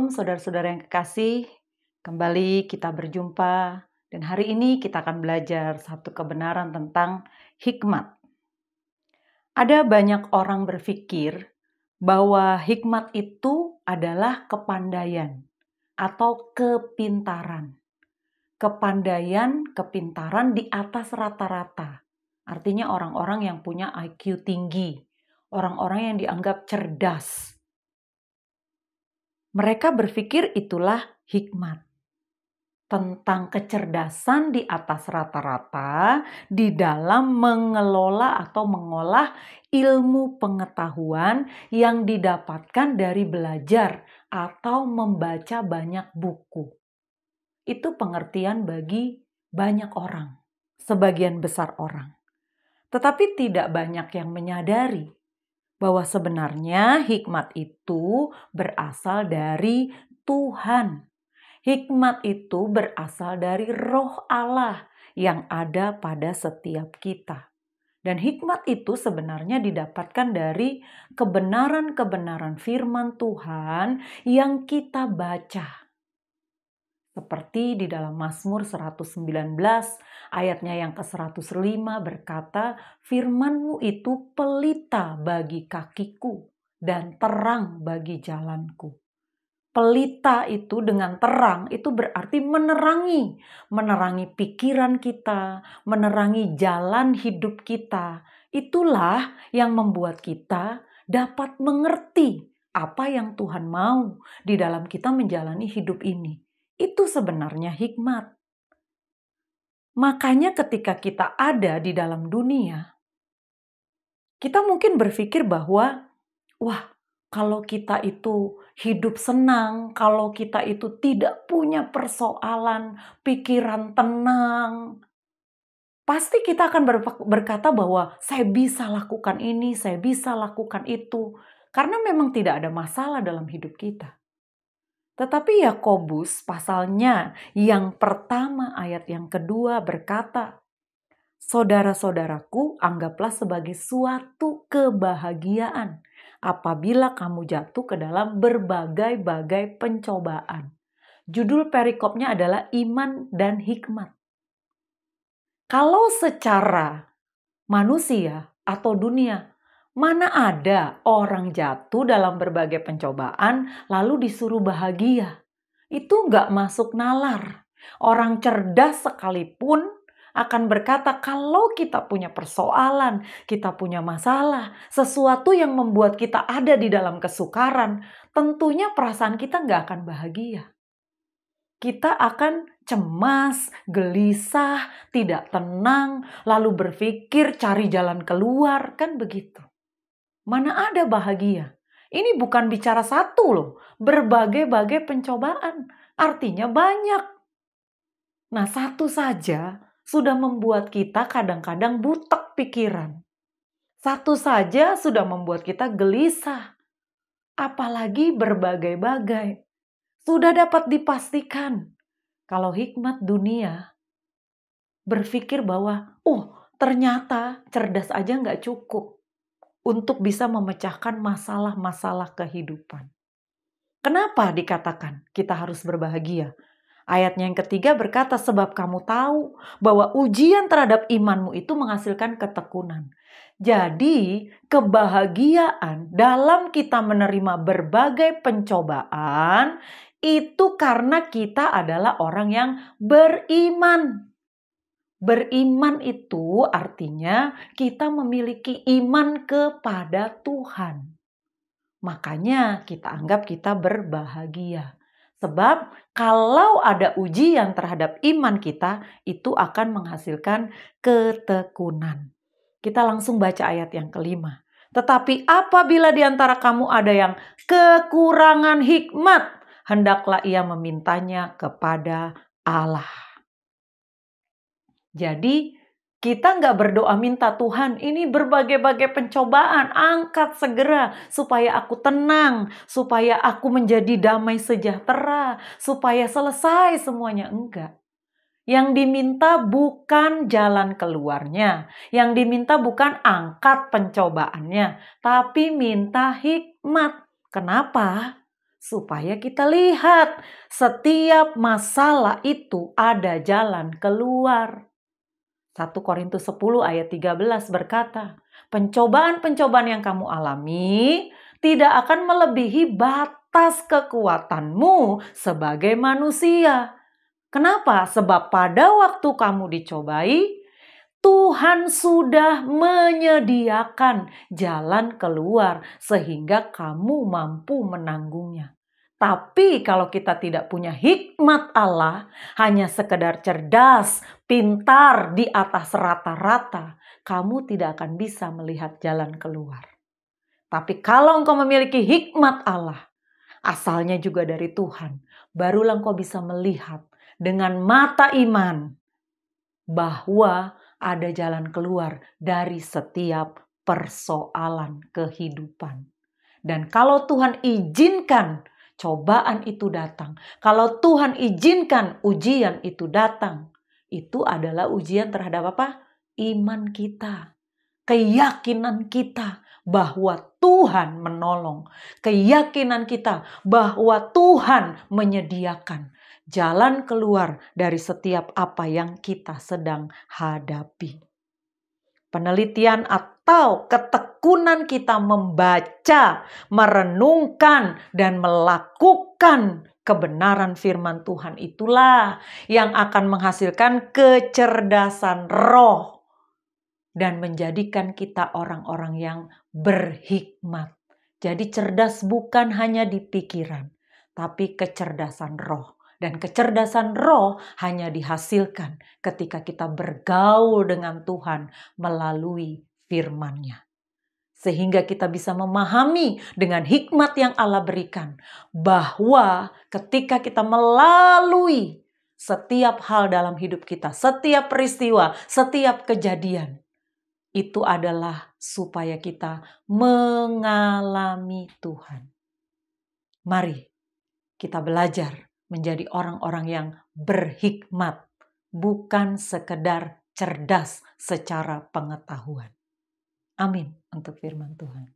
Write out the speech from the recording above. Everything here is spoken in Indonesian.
Shalom saudara-saudara yang kekasih, kembali kita berjumpa dan hari ini kita akan belajar satu kebenaran tentang hikmat. Ada banyak orang berpikir bahwa hikmat itu adalah kepandaian atau kepintaran. Kepintaran di atas rata-rata. Artinya orang-orang yang punya IQ tinggi, orang-orang yang dianggap cerdas. Mereka berpikir itulah hikmat. Tentang kecerdasan di atas rata-rata di dalam mengelola atau mengolah ilmu pengetahuan yang didapatkan dari belajar atau membaca banyak buku. Itu pengertian bagi banyak orang, sebagian besar orang. Tetapi tidak banyak yang menyadari bahwa sebenarnya hikmat itu berasal dari Tuhan. Hikmat itu berasal dari Roh Allah yang ada pada setiap kita. Dan hikmat itu sebenarnya didapatkan dari kebenaran-kebenaran firman Tuhan yang kita baca. Seperti di dalam Mazmur 119 ayatnya yang ke-105 berkata, "Firman-Mu itu pelita bagi kakiku dan terang bagi jalanku." Pelita itu dengan terang itu berarti menerangi pikiran kita, menerangi jalan hidup kita. Itulah yang membuat kita dapat mengerti apa yang Tuhan mau di dalam kita menjalani hidup ini. Itu sebenarnya hikmat. Makanya ketika kita ada di dalam dunia, kita mungkin berpikir bahwa, wah, kalau kita itu hidup senang, kalau kita itu tidak punya persoalan, pikiran tenang, pasti kita akan berkata bahwa saya bisa lakukan ini, saya bisa lakukan itu. Karena memang tidak ada masalah dalam hidup kita. Tetapi Yakobus pasalnya yang pertama ayat yang kedua berkata, "Saudara-saudaraku, anggaplah sebagai suatu kebahagiaan apabila kamu jatuh ke dalam berbagai-bagai pencobaan." Judul perikopnya adalah iman dan hikmat. Kalau secara manusia atau dunia, mana ada orang jatuh dalam berbagai pencobaan lalu disuruh bahagia? Itu nggak masuk nalar. Orang cerdas sekalipun akan berkata kalau kita punya persoalan, kita punya masalah, sesuatu yang membuat kita ada di dalam kesukaran, tentunya perasaan kita nggak akan bahagia. Kita akan cemas, gelisah, tidak tenang, lalu berpikir cari jalan keluar, kan begitu. Mana ada bahagia? Ini bukan bicara satu loh, berbagai-bagai pencobaan, artinya banyak. Nah, satu saja sudah membuat kita kadang-kadang butek pikiran. Satu saja sudah membuat kita gelisah, apalagi berbagai-bagai. Sudah dapat dipastikan kalau hikmat dunia berpikir bahwa, ternyata cerdas aja nggak cukup untuk bisa memecahkan masalah-masalah kehidupan. Kenapa dikatakan kita harus berbahagia? Ayatnya yang ketiga berkata, "Sebab kamu tahu bahwa ujian terhadap imanmu itu menghasilkan ketekunan." Jadi, kebahagiaan dalam kita menerima berbagai pencobaan itu karena kita adalah orang yang beriman. Beriman itu artinya kita memiliki iman kepada Tuhan. Makanya kita anggap kita berbahagia. Sebab kalau ada ujian terhadap iman kita, itu akan menghasilkan ketekunan. Kita langsung baca ayat yang kelima. "Tetapi apabila di antara kamu ada yang kekurangan hikmat, hendaklah ia memintanya kepada Allah." Jadi kita nggak berdoa minta, "Tuhan, ini berbagai-bagai pencobaan, angkat segera supaya aku tenang, supaya aku menjadi damai sejahtera, supaya selesai semuanya." Enggak. Yang diminta bukan jalan keluarnya, yang diminta bukan angkat pencobaannya, tapi minta hikmat. Kenapa? supaya kita lihat setiap masalah itu ada jalan keluar. 1 Korintus 10 ayat 13 berkata, pencobaan-pencobaan yang kamu alami tidak akan melebihi batas kekuatanmu sebagai manusia. Kenapa? Sebab pada waktu kamu dicobai, Tuhan sudah menyediakan jalan keluar sehingga kamu mampu menanggungnya. Tapi kalau kita tidak punya hikmat Allah, hanya sekedar cerdas, pintar di atas rata-rata, kamu tidak akan bisa melihat jalan keluar. Tapi kalau engkau memiliki hikmat Allah, asalnya juga dari Tuhan, barulah engkau bisa melihat dengan mata iman bahwa ada jalan keluar dari setiap persoalan kehidupan. Dan kalau Tuhan izinkan cobaan itu datang, kalau Tuhan izinkan ujian itu datang, itu adalah ujian terhadap apa? Iman kita, keyakinan kita bahwa Tuhan menolong, keyakinan kita bahwa Tuhan menyediakan jalan keluar dari setiap apa yang kita sedang hadapi. Penelitian atau ketekunan kita membaca, merenungkan, dan melakukan kebenaran firman Tuhan itulah yang akan menghasilkan kecerdasan roh dan menjadikan kita orang-orang yang berhikmat. Jadi cerdas bukan hanya di pikiran, tapi kecerdasan roh. Dan kecerdasan roh hanya dihasilkan ketika kita bergaul dengan Tuhan melalui firman-Nya. Sehingga kita bisa memahami dengan hikmat yang Allah berikan, bahwa ketika kita melalui setiap hal dalam hidup kita, setiap peristiwa, setiap kejadian, itu adalah supaya kita mengalami Tuhan. Mari kita belajar menjadi orang-orang yang berhikmat, bukan sekedar cerdas secara pengetahuan. Amin untuk firman Tuhan.